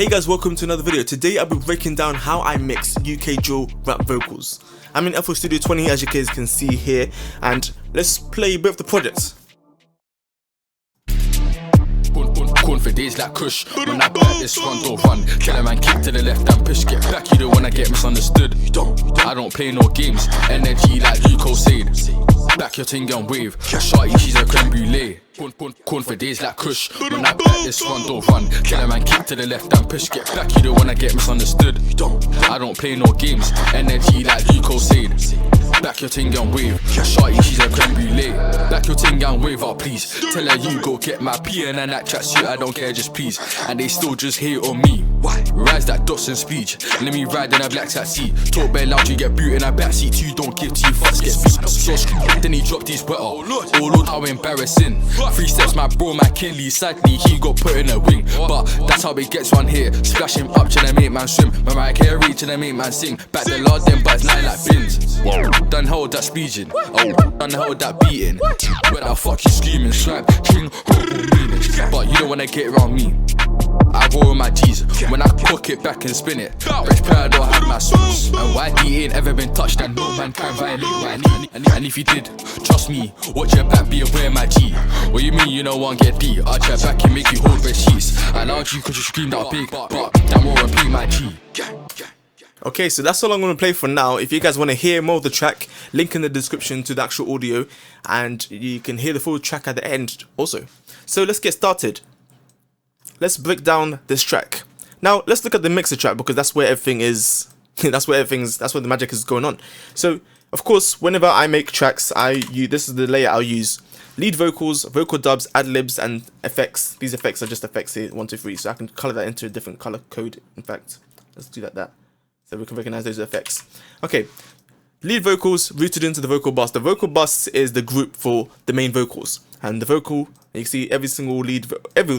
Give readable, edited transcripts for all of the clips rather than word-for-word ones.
Hey guys, welcome to another video. Today I'll be breaking down how I mix UK drill rap vocals. I'm in FL Studio 20 as you guys can see here, and let's play a bit of the project. Corn for days like Kush. When I back this one, don't run. Tell a man kick to the left and push. Get back, you don't wanna get misunderstood. I don't play no games. Energy like Luco said. Back your ting and wave. Shorty, she's a creme brulee. Corn for days like Kush. When I back this one, don't run. Tell a man kick to the left and push. Get back, you don't wanna get misunderstood. I don't play no games. Energy like Luco said. Back your ting and wave. Shorty, she's a creme brulee. Back your ting and wave up, please. Tell her you go get my PN and that tracksuit. I don't care, just please. And they still just hate on me. Rise that Dotson speech. Let me ride in a black taxi. Talk bare loud, you get boot in a backseat. You don't give two fucks, get so screwed. Then he dropped his sweater. Oh Lord, how embarrassing. 3 steps, my bro, my Kinley. Sadly, he got put in a wing. But that's how it gets one here. Splash him up, tryna make man swim. My mic hair reach, tryna make man sing. Back the Lord, them buds lie like bins. Done hold that speeding. Oh, done hold that beating. Where the fuck you screaming? Swipe, king, but you don't wanna get around me. I roll with my G's. When I cook it back and spin it. Fresh pair, I don't have my sauce. And YD ain't ever been touched, and no man can violate what I need. And if you did, trust me, watch your back, be aware, my G. What you mean you don't want get beat? Arch your back and make you hold red sheets. I allowed you cause you screamed out big, but damn well repeat my G. Okay, so that's all I'm going to play for now. If you guys want to hear more of the track, link in the description to the actual audio, and you can hear the full track at the end also. So let's get started. Let's break down this track. Now let's look at the mixer track, because that's where everything is. that's where the magic is going on. So of course, whenever I make tracks, this is the layer I'll use: lead vocals, vocal dubs, ad-libs, and effects. These effects are just effects here, 1, 2, 3. So I can color that into a different color code. In fact, let's do that. So we can recognize those effects. Okay, lead vocals rooted into the vocal bus. The vocal bus is the group for the main vocals, and the vocal, you can see every single lead,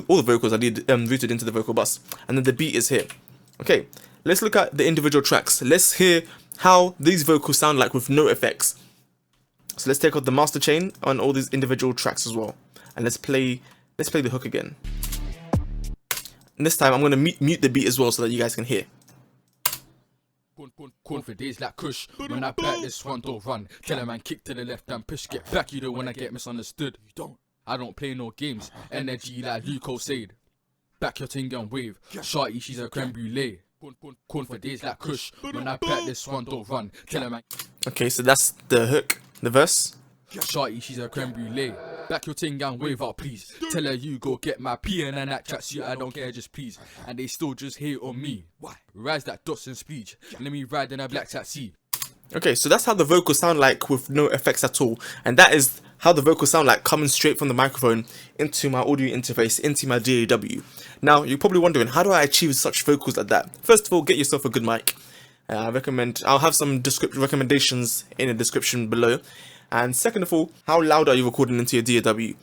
all the vocals are rooted into the vocal bus, and then the beat is here. Okay, let's look at the individual tracks. Let's hear how these vocals sound like with no effects. So let's take out the master chain on all these individual tracks as well, and let's play the hook again. And this time I'm gonna mute the beat as well so that you guys can hear. Corn for days like Kush. When I back this one, don't run. Tell a man kick to the left and push. Get back, you don't wanna get misunderstood. I don't play no games. Energy like Luco said. Back your ting and wave. Shorty, she's a creme brulee. Corn for days like Kush. When I back this one, don't run. Tell a man. Okay, so that's the hook, the verse. Shorty, she's a creme brulee. Back your ting and wave up, please. Tell her you go get my PN and that tracksuit. I don't care, just please. And they still just hate on me. Rise that Dotson speech. Let me ride in a black taxi. Okay, so that's how the vocals sound like with no effects at all, and that is how the vocals sound like coming straight from the microphone into my audio interface, into my DAW. Now you're probably wondering, how do I achieve such vocals like that? First of all, get yourself a good mic. I'll have some recommendations in the description below. And second of all, how loud are you recording into your DAW?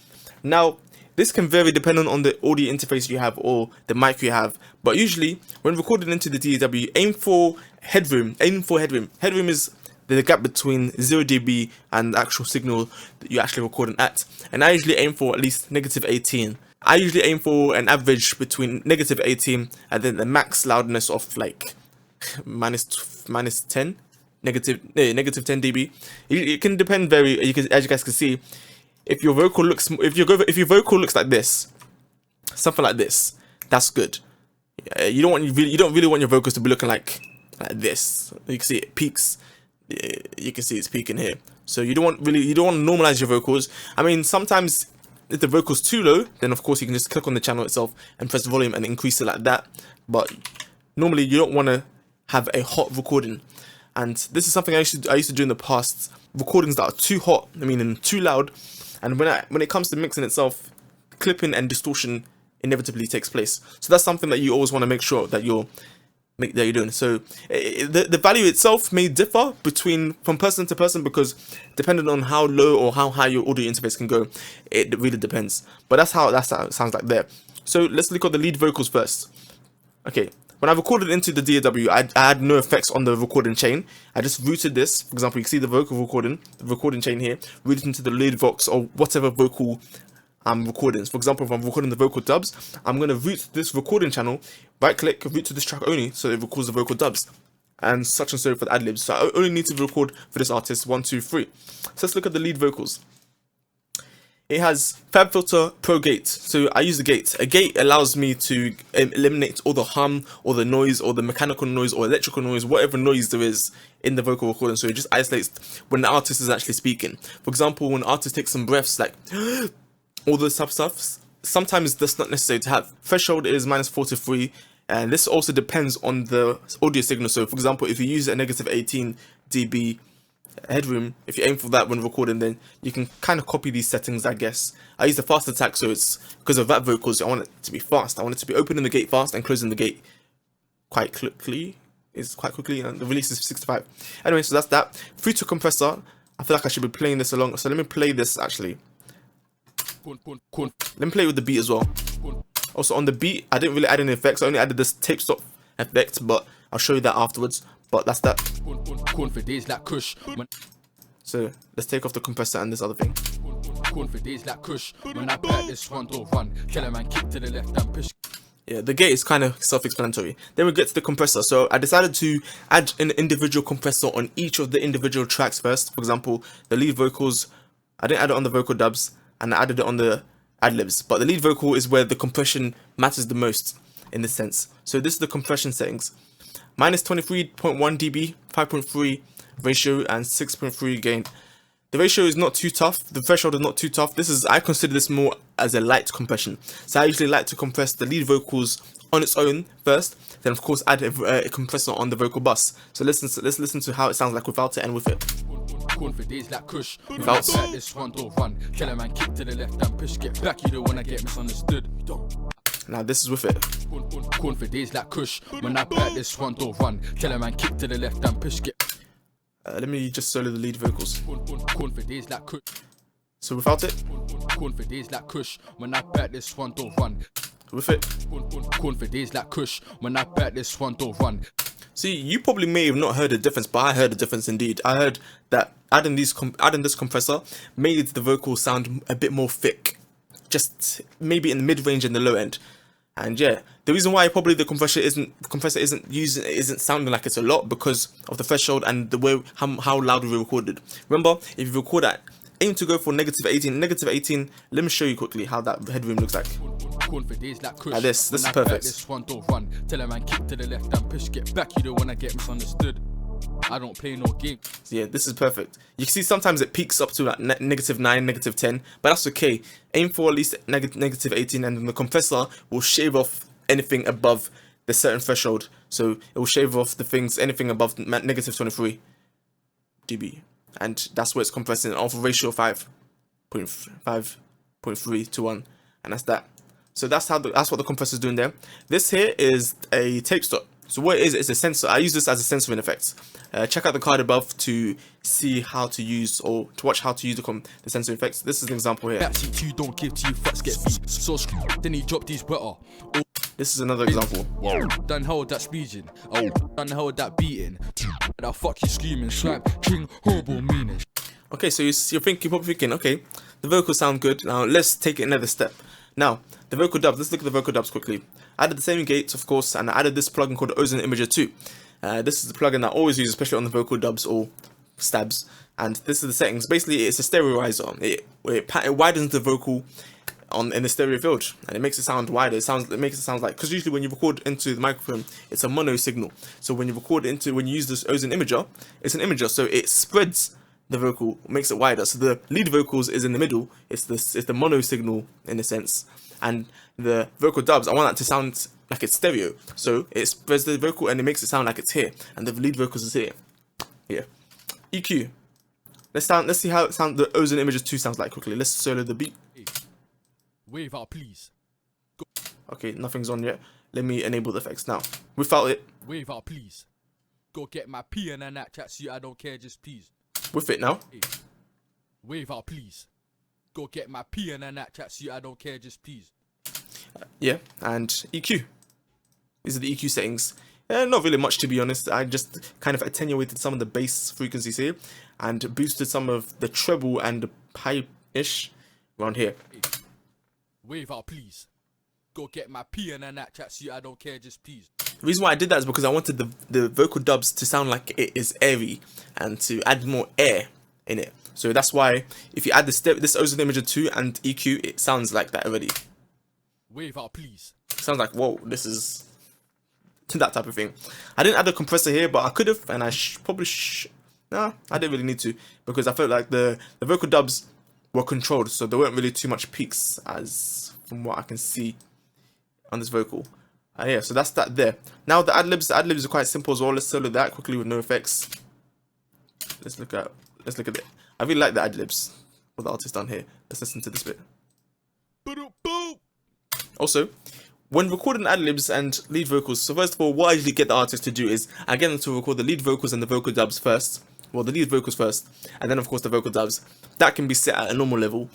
Now, this can vary depending on the audio interface you have or the mic you have. But usually, when recording into the DAW, aim for headroom. Headroom is the gap between 0 dB and the actual signal that you're actually recording at. And I usually aim for at least -18. I usually aim for an average between -18 and then the max loudness of like minus 10. Negative 10 dB. It can depend as you guys can see. If your vocal looks like this, something like this, that's good. You don't really want your vocals to be looking like this. You can see it peaks. You can see it's peaking here. So you don't want to normalize your vocals. I mean, sometimes if the vocal's too low, then of course you can just click on the channel itself and press the volume and increase it like that. But normally you don't want to have a hot recording. And this is something I used to do in the past. Recordings that are too hot, too loud, and when it comes to mixing itself, clipping and distortion inevitably takes place. So that's something that you always want to make sure that you're doing. So the value itself may differ from person to person, because depending on how low or how high your audio interface can go, it really depends. But that's how it sounds like there. So let's look at the lead vocals first. Okay. When I recorded into the DAW, I had no effects on the recording chain. I just routed this. For example, you can see the recording chain here, routed into the lead vox or whatever vocal I'm recording. For example, if I'm recording the vocal dubs, I'm going to route this recording channel, right click, route to this track only, so it records the vocal dubs. And such and so for the ad-libs. So I only need to record for this artist 1, 2, 3. So let's look at the lead vocals. It has FabFilter Pro Gate. So I use the gate. A gate allows me to eliminate all the hum or the noise or the mechanical noise or electrical noise, whatever noise there is in the vocal recording. So it just isolates when the artist is actually speaking. For example, when the artist takes some breaths, like all this type of stuff, sometimes that's not necessary to have. Threshold is -4 to 3. And this also depends on the audio signal. So for example, if you use a -18 dB headroom, if you aim for that when recording, then you can kind of copy these settings, I guess. I use the fast attack, so it's because of that vocals, I want it to be fast. I want it to be opening the gate fast and closing the gate quite quickly. And the release is 65. Anyway, so that's that. Through to compressor. I feel like I should be playing this along. So let me play this actually. Let me play with the beat as well. Also on the beat, I didn't really add any effects. I only added this tape stop effect, but I'll show you that afterwards. But that's that. So let's take off the compressor and this other thing. Yeah, the gate is kind of self-explanatory. Then we get to the compressor. So I decided to add an individual compressor on each of the individual tracks first. For example, the lead vocals, I didn't add it on the vocal dubs, and I added it on the ad-libs. But the lead vocal is where the compression matters the most in this sense. So this is the compression settings. -23.1 dB, 5.3 ratio, and 6.3 gain. The ratio is not too tough. The threshold is not too tough. I consider this more as a light compression. So I usually like to compress the lead vocals on its own first, then of course add a compressor on the vocal bus. So let's listen to how it sounds like without it and with it. Without. Now this is with it. Let me just solo the lead vocals. So without it. With it. See, you probably may have not heard the difference, but I heard the difference indeed. I heard that adding this compressor made the vocals sound a bit more thick, just maybe in the mid-range and the low end. And yeah, the reason why probably the compressor isn't sounding like it's a lot because of the threshold and the way how loud we recorded. Remember, if you record at aim to go for -18, let me show you quickly how that headroom looks like. Like this is perfect. I don't play no game. So yeah, this is perfect. You can see sometimes it peaks up to like -9, -10, but that's okay. Aim for at least -18, and then the compressor will shave off anything above the certain threshold. So it will shave off anything above -23 dB, and that's where it's compressing off a ratio of 5.3 to 1, and that's that. So that's what the compressor is doing there. This here is a tape stop. So what it is a sensor. I use this as a censoring effect. Check out the card above to see how to use or to watch how to use the sensor effects. This is an example here. This is another example. Done how that speeding. Oh, done how that beating. That fuck you screaming, swipe, king, horrible meaning. Okay, so you're probably thinking, okay, the vocals sound good. Now let's take it another step. Now, the vocal dubs. Let's look at the vocal dubs quickly. I added the same gates, of course, and I added this plugin called Ozone Imager 2. This is the plugin that I always use, especially on the vocal dubs or stabs. And this is the settings. Basically, it's a stereoizer. It widens the vocal in the stereo field, and it makes it sound wider. It makes it sound like, because usually when you record into the microphone, it's a mono signal. So when you use this Ozone Imager, it's an imager, so it spreads the vocal, makes it wider. So the lead vocals is in the middle. It's the mono signal in a sense, and the vocal dubs, I want that to sound like it's stereo. So it spreads the vocal and it makes it sound like it's here, and the lead vocals is here. Yeah. EQ. Let's see how the Ozone Imager 2 sounds like quickly. Let's solo the beat. Wave out, please. Go. Okay, nothing's on yet. Let me enable the effects now. Without it. Wave out, please. Go get my P and that chat suit. I don't care, just please. With it now. Wave out, please. Go get my P and that chat suit. I don't care, just please. Yeah, and EQ. These are the EQ settings. Not really much, to be honest. I just kind of attenuated some of the bass frequencies here and boosted some of the treble and the high-ish around here. Wave out, please. Go get my P and that chat suit. I don't care, just please. The reason why I did that is because I wanted the vocal dubs to sound like it is airy and to add more air in it. So that's why if you add this ozone imager 2 and EQ, it sounds like that already. Wave out, please. It sounds like, whoa, this is that type of thing. I didn't add a compressor here, but I could have, and I probably nah, I didn't really need to, because I felt like the vocal dubs were controlled, so there weren't really too much peaks as from what I can see on this vocal. Yeah, so that's that there. Now the ad-libs are quite simple as well. Let's solo that quickly with no effects. Let's look at it. I really like the ad-libs. What the artist done here. Let's listen to this bit. Also, when recording ad-libs and lead vocals, so first of all, what I usually get the artist to do is I get them to record the lead vocals and the vocal dubs first. Well, the lead vocals first, and then of course the vocal dubs. That can be set at a normal level,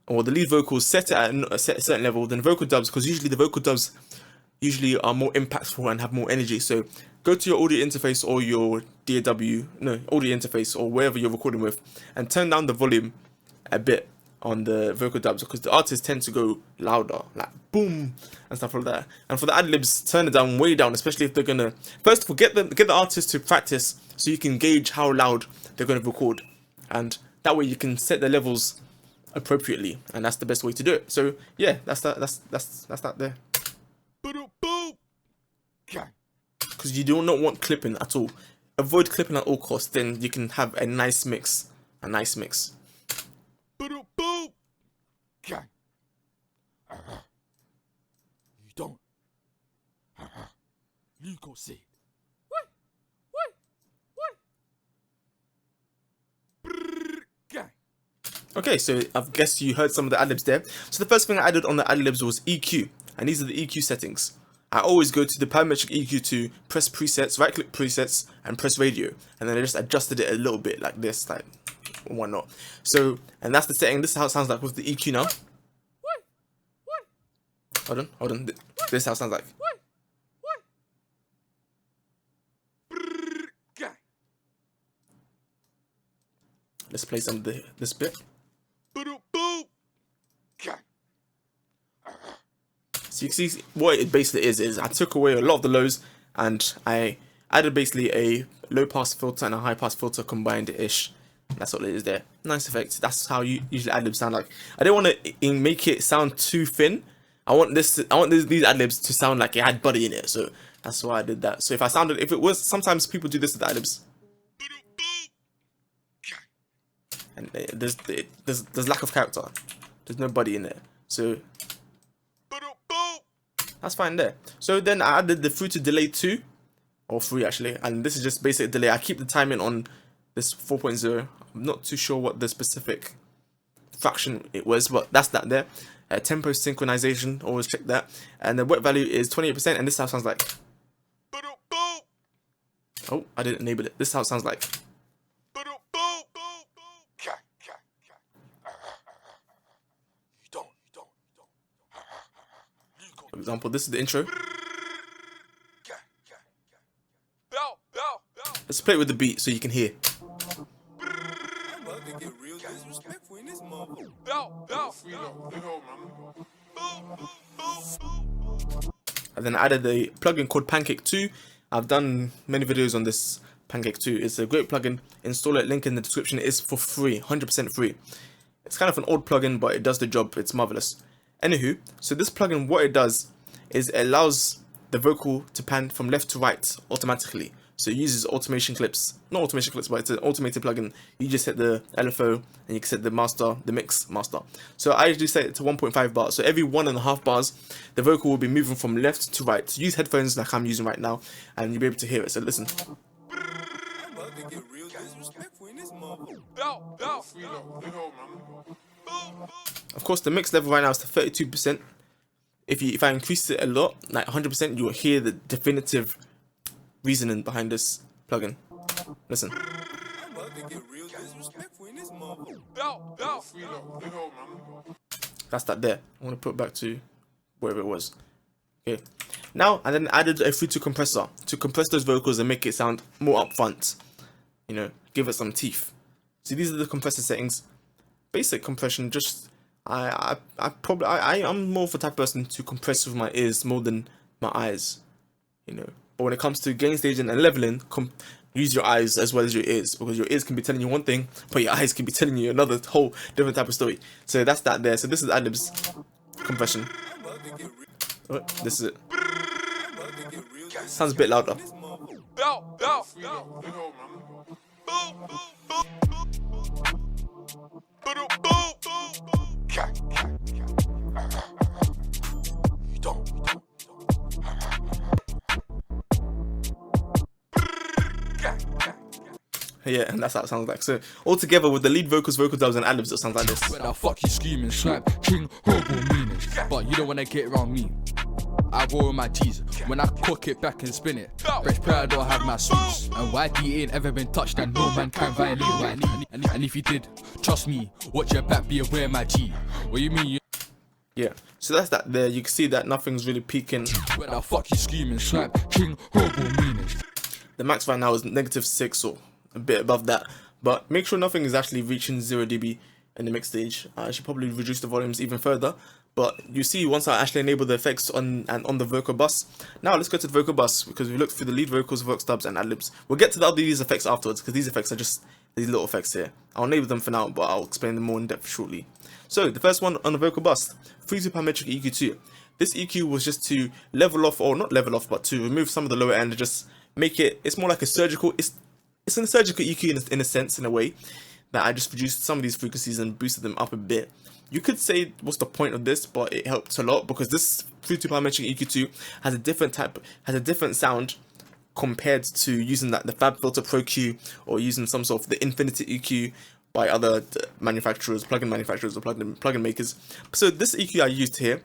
or the lead vocals set it at a certain level. Then vocal dubs, because usually the vocal dubs usually are more impactful and have more energy. So go to your audio interface or your audio interface or wherever you're recording with, and turn down the volume a bit on the vocal dubs, because the artists tend to go louder, like boom and stuff like that. And for the ad-libs, turn it down, way down, especially if they're gonna first of all get the artist to practice so you can gauge how loud they're gonna record, and that way you can set the levels appropriately, and that's the best way to do it. So yeah, that's that there. Because you do not want clipping at all. Avoid clipping at all costs, then you can have a nice mix. You don't. Luco said. Okay, so I guess you heard some of the ad-libs there. So the first thing I added on the ad-libs was EQ, and these are the EQ settings. I always go to the parametric EQ to press presets, right click presets, and press radio, and then I just adjusted it a little bit like this, like why not. So, and that's the setting. This is how it sounds like with the EQ now. Hold on. This is how it sounds like. Let's play some of this bit. So you can see what it basically is I took away a lot of the lows and I added basically a low pass filter and a high pass filter combined-ish. That's what it is there. Nice effect. That's how you usually ad-libs sound like. I don't want to make it sound too thin. I want these ad-libs to sound like it had body in it. So that's why I did that. So if it was, sometimes people do this with the ad-libs. And there's lack of character. There's no body in it. So that's fine there. So then I added the through to delay 2, or 3 actually, and this is just basic delay. I keep the timing on this 4.0. I'm not too sure what the specific fraction it was, but that's that there. Tempo synchronization, always check that. And the wet value is 28%, and this is how it sounds like. Oh, I didn't enable it. This is how it sounds like. For example, this is the intro. Let's play it with the beat so you can hear. And then I added a plugin called Pancake 2. I've done many videos on this Pancake 2. It's a great plugin. Install it, link in the description. It is for free, 100% free. It's kind of an old plugin, but it does the job. It's marvelous. Anywho, so this plugin, what it does is it allows the vocal to pan from left to right automatically. So it uses automation clips, not automation clips, but it's an automated plugin. You just hit the LFO and you can set the master, the mix master. So I usually set it to 1.5 bars. So every 1.5 bars, the vocal will be moving from left to right. So use headphones like I'm using right now, and you'll be able to hear it. So listen. Of course, the mix level right now is to 32%. If I increase it a lot, like 100%, you will hear the definitive reasoning behind this plugin. Listen. That's that there. I want to put it back to wherever it was. Okay. Now, I then added a through to compressor to compress those vocals and make it sound more upfront. You know, give it some teeth. So these are the compressor settings. Basic compression, just I'm more of a type of person to compress with my ears more than my eyes, you know. But when it comes to gain staging and leveling, use your eyes as well as your ears, because your ears can be telling you one thing, but your eyes can be telling you another whole different type of story. So that's that there. So this is Ad-libs compression. Oh, this is it. Sounds a bit louder. Yeah, and that's how it sounds like. So altogether, with the lead vocals, vocal dubs, and ad-libs, it sounds like this. When I fuck you screaming, swipe, king, horrible meanings. But you don't wanna get around me. I roll with my G's when I cook it back and spin it. Fresh pair, I don't have my sweets. And YD ain't ever been touched, and no man can violate YD. And if you did, trust me, watch your back, be aware, my G. What you mean? Yeah, so that's that there. You can see that nothing's really peaking. When I fuck you screaming, swipe, king, horrible meanings. The max right now is -6 or a bit above that, but make sure nothing is actually reaching 0 dB in the mix stage. I should probably reduce the volumes even further, but you see once I actually enable the effects on the vocal bus. Now let's go to the vocal bus, because we looked through the lead vocals, vocal dubs, and ad-libs. We'll get to the other these effects afterwards, because these effects are just these little effects here. I'll enable them for now, but I'll explain them more in depth shortly. So the first one on the vocal bus, 3-2 parametric EQ2. This EQ was just to level off, or not level off, but to remove some of the lower end and just make it, it's more like a surgical, it's a surgical EQ in a sense, in a way, that I just reduced some of these frequencies and boosted them up a bit. You could say, what's the point of this, but it helped a lot, because this 3-2 parametric EQ2 has a different sound compared to using the FabFilter Pro Q, or using some sort of the Infinity EQ by other manufacturers, plugin manufacturers, or plugin makers. So this EQ I used here,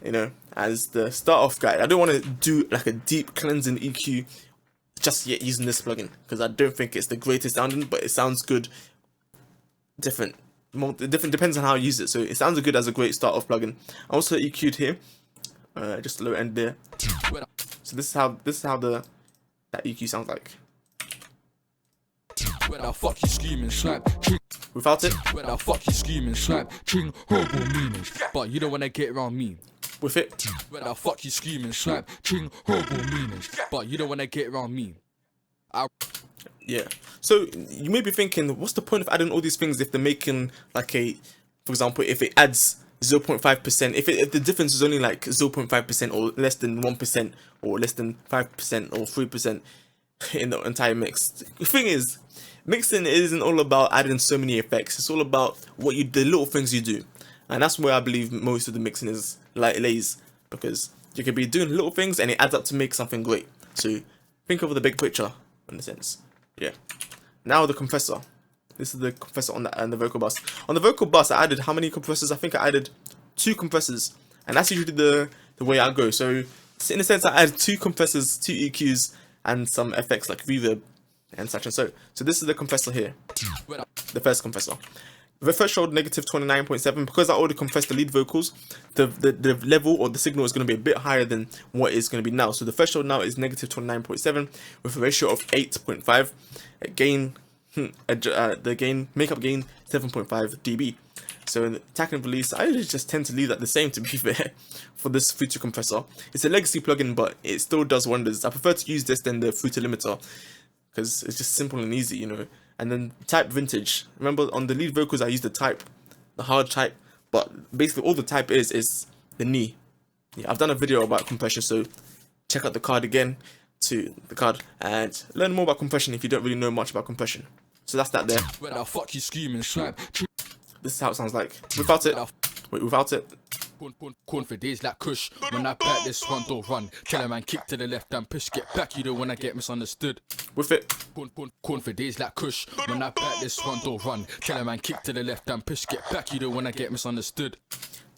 you know, as the start off guide. I don't want to do like a deep cleansing EQ just yet using this plugin, because I don't think it's the greatest sounding, but it sounds good. Different depends on how you use it. So it sounds good as a great start off plugin. I also EQ'd here, just the low end there. So this is how that EQ sounds like. When I fuck you screaming, swipe, Without it. when I fuck you screaming, swipe, king, horrible meanings. But you don't wanna get around me. With it. When I fuck you screaming, swipe, king, horrible meanings. But you don't wanna get around me. Yeah. So you may be thinking, what's the point of adding all these things if they're making like for example, if it adds 0.5%, if the difference is only like 0.5% or less than 1% or less than 5% or 3% in the entire mix. The thing is, mixing isn't all about adding so many effects. It's all about the little things you do, and that's where I believe most of the mixing is lays, because you could be doing little things and it adds up to make something great. So think of the big picture in a sense. Yeah. Now the compressor. This is the compressor on the vocal bus. On the vocal bus, I added how many compressors? I think I added 2 compressors, and that's usually the way I go. So in a sense, I added 2 compressors, 2 EQs, and some effects like reverb and such and so. So this is the compressor here, the first compressor. The threshold -29.7, because I already compressed the lead vocals. The level or the signal is going to be a bit higher than what it's going to be now. So the threshold now is -29.7 with a ratio of 8.5. Gain, the makeup gain 7.5 dB. So in the attack and release, I just tend to leave that the same, to be fair, for this Fruity compressor. It's a legacy plugin, but it still does wonders. I prefer to use this than the Fruity limiter, because it's just simple and easy, you know. And then type vintage. Remember, on the lead vocals, I used the type, the hard type, but basically all the type is the knee. Yeah, I've done a video about compression, so check out the card again, and learn more about compression if you don't really know much about compression. So that's that there. When I fuck you screaming, swipe. This is how it sounds like. Without it. Wait, without it. Corn for days like Kush. When I back this one, don't run. Tell a man kick to the left and push. Get back, you don't wanna get misunderstood. With it. Corn for days like Kush. When I back this one, don't run. Tell a man kick to the left and push. Get back, you don't wanna get misunderstood.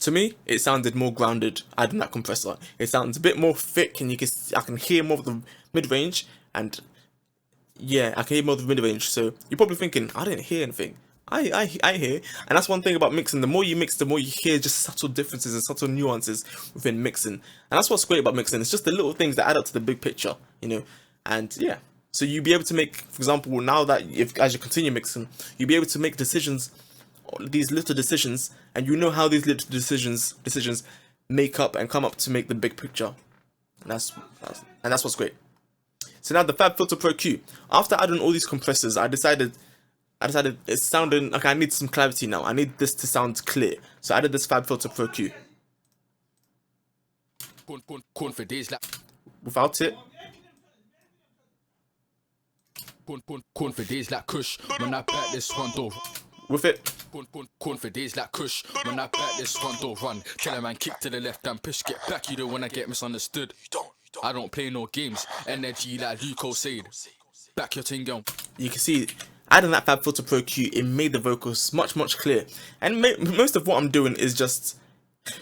To me, it sounded more grounded adding that compressor. It sounds a bit more thick, and I can hear more of the mid-range, and yeah, I can hear more of the mid-range. So you're probably thinking, I didn't hear anything. I hear, and that's one thing about mixing. The more you mix, the more you hear just subtle differences and subtle nuances within mixing, and that's what's great about mixing. It's just the little things that add up to the big picture, you know. And yeah, so you'll be able to make, for example, now that as you continue mixing, you'll be able to make decisions, these little decisions, and you know how these little decisions make up and come up to make the big picture. And that's what's great. So now the FabFilter Pro Q. After adding all these compressors, I decided it's sounding like I need some clarity now. I need this to sound clear. So I added this FabFilter Pro Q. Without it, corn for days like Kush. When I back this one door. with it, Corn for days like Kush. When I back this one door run. Tell a man kick to the left and push. Get back, you don't wanna get misunderstood. I don't play no games. Energy like Luco said. Back your thing down. you can see adding that FabFilter Pro Q, it made the vocals much clearer. And most of what I'm doing is just,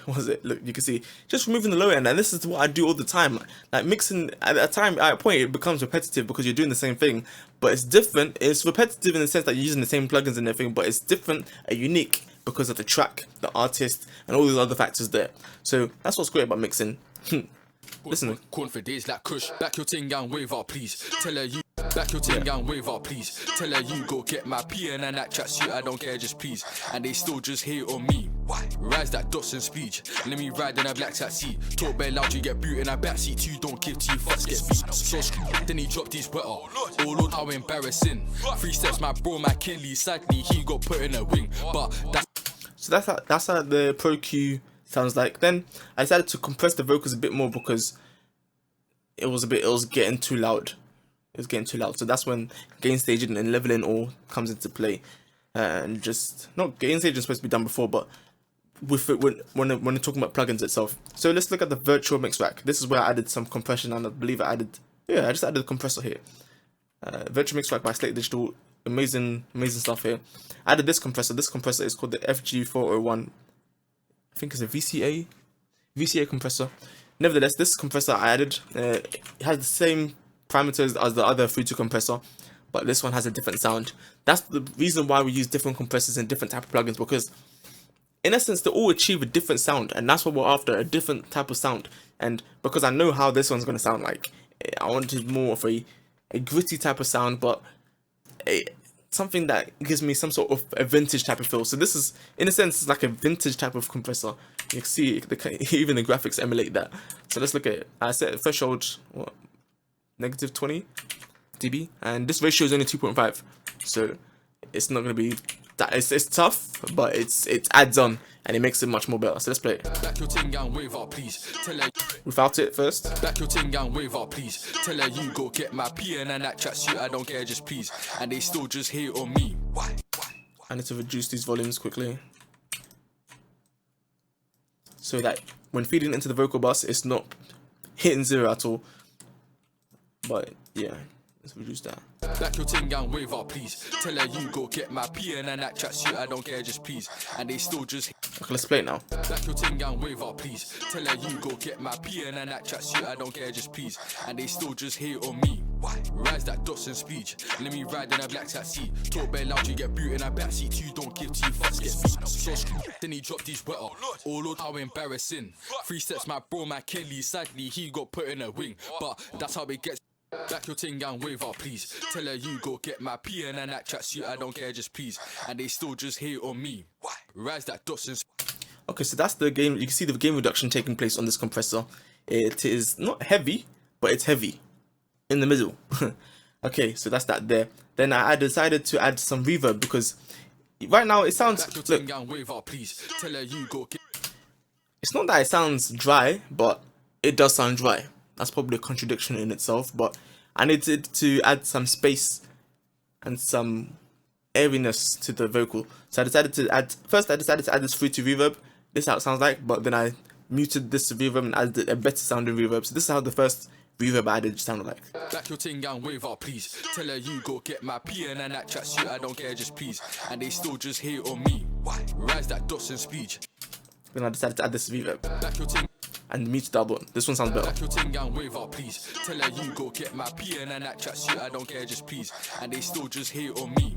what was it? Look, you can see just removing the low end, and this is what I do all the time. Like mixing at a point it becomes repetitive because you're doing the same thing, but it's different. It's repetitive in the sense that you're using the same plugins and everything, but it's different and unique because of the track, the artist, and all these other factors there. So that's what's great about mixing. Listen. Corn for days like Kush. Back your thing and wave up, please. Tell her you. Back your thing and wave up, please. Tell her you go get my PN and that tracksuit. I don't care, just please. And they still just hate on me. Rise that dots and speech. Let me ride in a black taxi. Talk bare loud, you get boot in a backseat. Two don't give two fucks, get beat. So then he dropped his wetter. Oh Lord, how embarrassing. 3 steps, my bro, my Kinley. Sadly, he got put in a wing. But that's how the Pro Q sounds like. Then I decided to compress the vocals a bit more because it was getting too loud. It was getting too loud. So that's when gain staging and leveling all comes into play. And just not gain staging is supposed to be done before, but with it when we're talking about plugins itself. So let's look at the virtual mix rack. This is where I added some compression, and I believe I just added a compressor here. Virtual mix rack by Slate Digital. Amazing stuff here. I added this compressor. This compressor is called the FG401. I think it's a VCA compressor. Nevertheless, this compressor I added, it has the same parameters as the other Fruity compressor, but this one has a different sound. That's the reason why we use different compressors and different type of plugins, because in essence they all achieve a different sound, and that's what we're after, a different type of sound. And because I know how this one's going to sound like, I wanted more of a gritty type of sound, but something that gives me some sort of a vintage type of feel. So this is, in a sense, like a vintage type of compressor. You can see even the graphics emulate that. So let's look at it. I set threshold negative 20 dB, and this ratio is only 2.5, so it's not going to be that, it's tough, but it adds on and it makes it much more better. So let's play it. Back your thing and wave up, please. Tell her Without it first. back your thing and wave up, please. Tell her you go get my PN and that tracksuit. I don't care, just please. And they still just hate on me. I need to reduce these volumes quickly so that when feeding into the vocal bus it's not hitting 0 at all. But yeah, let's reduce that. Back your thing and wave up, please. Tell her you go get my PN and that tracksuit. I don't care, just please. And they still just Okay, let's play it now. back your thing and wave up, please. Tell her you go get my PN and that tracksuit. I don't care, just please. And they still just hate on me. Rise that dots and speech. Let me ride in a black taxi. Talk bare loud, you get boot in a backseat. You don't give two fucks, get beat. So then he dropped his wetter. Oh Lord, how embarrassing. 3 steps, my bro, my Kinley. Sadly, he got put in a wing. But that's how it gets. Back your thing and wave up, please. Tell her you go get my PN and that tracksuit. I don't care, just please. And they still just hate on me. Rise that dots and Okay, so that's the game. You can see the gain reduction taking place on this compressor. It is not heavy, but it's heavy in the middle. Okay, so that's that there. Then I decided to add some reverb because right now it sounds. back your Look, thing and wave up, please. Tell her you go get. it's not that it sounds dry, but it does sound dry. That's probably a contradiction in itself, but I needed to add some space and some airiness to the vocal. So I decided to add this Fruity reverb. This is how it sounds like, but then I muted this reverb and added a better sounding reverb. So this is how the first reverb I added sounded like. Back your thing and wave up, please. Tell her you go get my PN and that tracksuit. I don't care, just please. And they still just hate on me. Rise that dots and speech. Then I decided to add this reverb Back your thing. and mute the other one. This one sounds better. Back your thing and wave up, please. Tell her you go get my PN and that tracksuit. I don't care, just please. And they still just hate on me.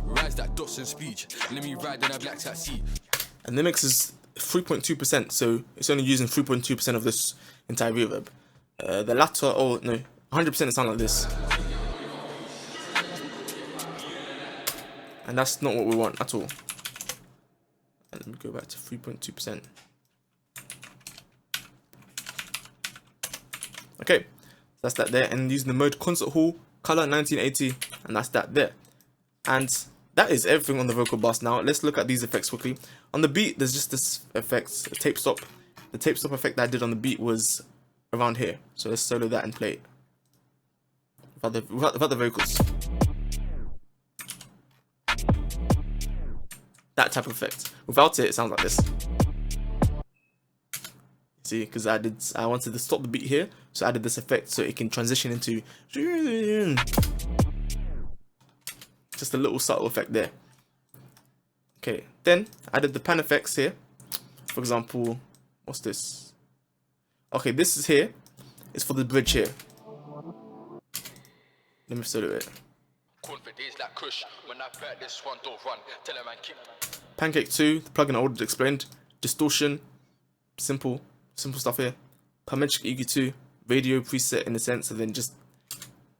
Rise that dots and speech. Let me ride in a black taxi. And the mix is 3.2%, so it's only using 3.2% of this entire reverb. The latter, oh no, 100% it sounds like this. And that's not what we want at all. And let me go back to 3.2%. Okay, that's that there. And using the mode concert hall, color 1980, and that's that there. And that is everything on the vocal bus. Now let's look at these effects quickly. On the beat, there's just this effect, a tape stop. The tape stop effect that I did on the beat was around here. So let's solo that and play it without the vocals. That type of effect. Without it, it sounds like this. See, because I wanted to stop the beat here, so I added this effect so it can transition into just a little subtle effect there. Okay, then I added the pan effects here. For example, what's this? Okay, this is here. It's for the bridge here. Let me solo it. Pancake 2, the plugin I already explained. Distortion, simple stuff here. Parametric EQ 2, radio preset in a sense, and then just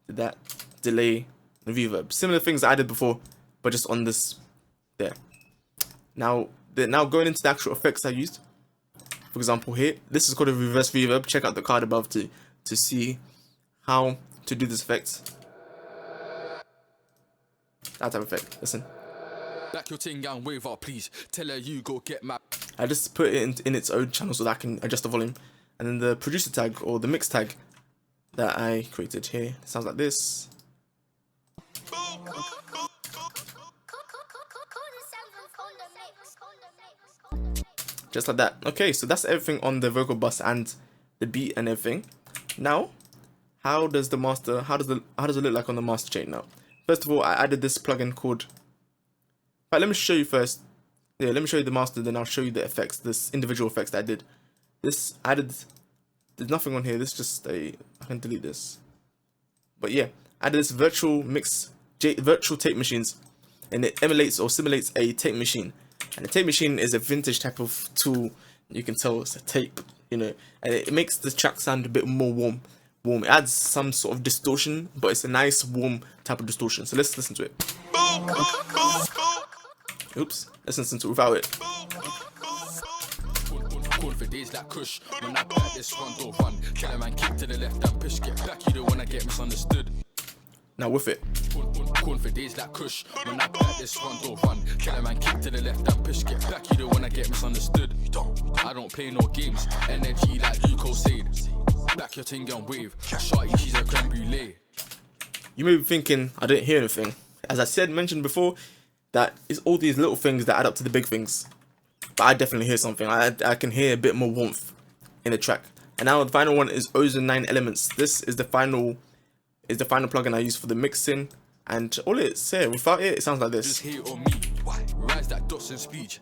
did that delay and reverb. Similar things I did before, but just on this there. Now going into the actual effects I used. For example, here, this is called a reverse reverb. Check out the card above to see how to do this effect. That type of effect. Listen. Back your thing and wave up, please. Tell her you go get my. I just put it in its own channel so that I can adjust the volume. And then the producer tag or the mix tag that I created here sounds like this. Just like that. Okay, so that's everything on the vocal bus and the beat and everything. Now, how does it look like on the master chain now? First of all, I added this plugin called. Right, let me show you first. Yeah, let me show you the master, then I'll show you the effects, this individual effects that I did. This added. There's nothing on here. This is just I can delete this. But yeah, I added this virtual tape machines, and it emulates or simulates a tape machine. And the tape machine is a vintage type of tool. You can tell it's a tape, and it makes the track sound a bit more warm. It adds some sort of distortion, but it's a nice warm type of distortion. So let's listen to it. Oops, let's listen to it without it. For days like Kush, when I back this front door run, tell a man kick to the left and push, get back, you don't wanna get misunderstood. Now with it. Corn for days like Kush, when I back this front door run, tell a man kick to the left and push, get back, you don't wanna get misunderstood. I don't play no games, energy like glucosade. Back your thing and wave, shorty, she's a creme brulee. You may be thinking, I didn't hear anything. As I mentioned before, that it's all these little things that add up to the big things. But I definitely hear something. I can hear a bit more warmth in the track. And now the final one is Ozone 9 Elements. This is the final plugin I use for the mixing. And all it's here, without it, it sounds like this. Just hear on me, rise that dots and speech.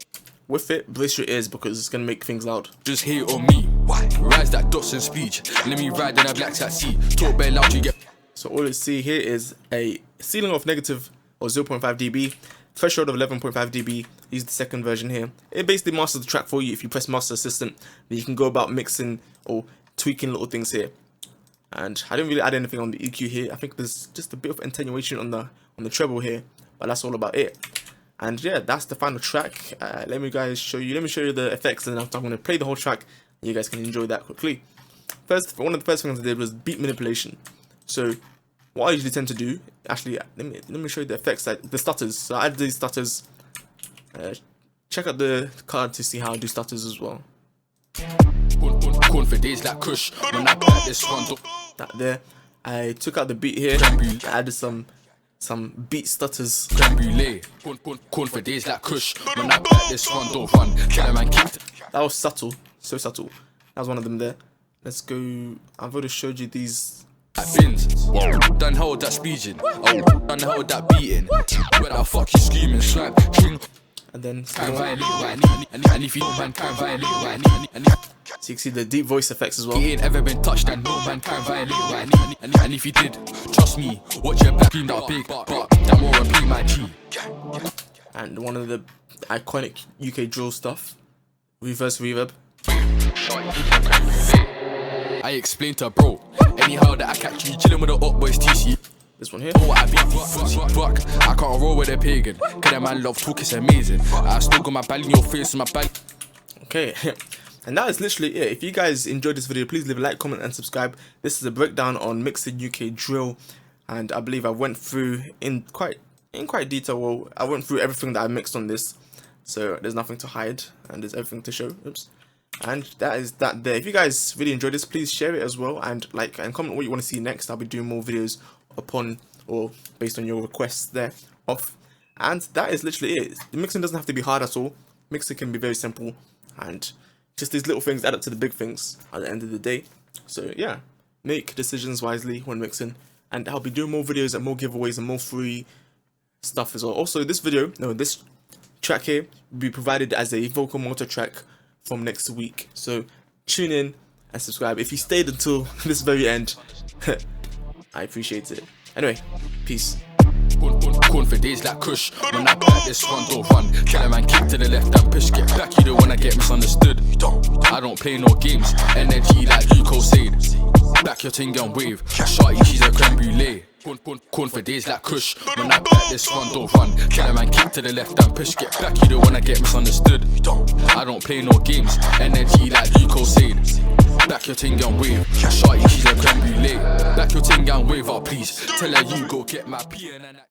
With it, brace your ears because it's gonna make things loud. Just hear on me, rise that dots and speech. Let me ride in a black taxi. Talk bare loud, you get. So all you see here is a ceiling of negative or 0.5 dB. Threshold of 11.5 dB. Use the second version here. It basically masters the track for you. If you press Master Assistant, then you can go about mixing or tweaking little things here. And I didn't really add anything on the EQ here. I think there's just a bit of attenuation on the treble here, but that's all about it. And yeah, that's the final track. Let me show you the effects, and I'm going to play the whole track. And you guys can enjoy that quickly. One of the first things I did was beat manipulation. So what I usually tend to do, actually, let me show you the effects, like the stutters. So I add these stutters. Check out the card to see how I do stutters as well. Corn for days like Kush, when I back this front door. That there. I took out the beat here. I added some beat stutters. Corn for days like Kush, when I back this front door run. Tell a man kick. That was subtle, so subtle. That was one of them there. Let's go. I've already showed you these. Bins. Done hold that speeding. Oh, done hold that beating. Where the fuck you screaming? Swipe, string. And then and if you man can't violate, so you can see the deep voice effects as well. He ain't ever been touched and no man can't violate. And if he did, trust me, watch your back, that big, but that more and be my G. And one of the iconic UK drill stuff, reverse reverb. I explained to bro, anyhow that I catch you chilling with the up boys TC. This one here. Oh, I be fuck. I can't roll with a pagan. Cause that man love talk, it's amazing. I still got my ball in your face, my ball. Okay, and that is literally it. If you guys enjoyed this video, please leave a like, comment, and subscribe. This is a breakdown on mixing UK drill, and I believe I went through in quite detail. Well, I went through everything that I mixed on this, so there's nothing to hide and there's everything to show. Oops. And that is that there. If you guys really enjoyed this, please share it as well, and like and comment what you want to see next. I'll be doing more videos upon or based on your requests there off. And that is literally it. The mixing doesn't have to be hard at all. Mixing can be very simple, and just these little things add up to the big things at the end of the day. So yeah, make decisions wisely when mixing, and I'll be doing more videos and more giveaways and more free stuff as well. Also, this track here will be provided as a vocal motor track from next week, so tune in and subscribe if you stayed until this very end. I appreciate it. Anyway, peace. Corn for days like Kush. When I back this one, don't run. Tell a man kick to the left and push. Get back, you don't wanna get misunderstood. I don't play no games. Energy like glucosade. Back your ting and wave. Shorty, she's a creme brulee. Corn for days like Kush. When I back this one, don't run. Tell a man kick to the left and push. Get back, you don't wanna get misunderstood. I don't play no games. Energy like glucosade. Back your ting and wave. Shorty, she's a creme brulee. Back your ting and wave up, please. Tell her you go get my P and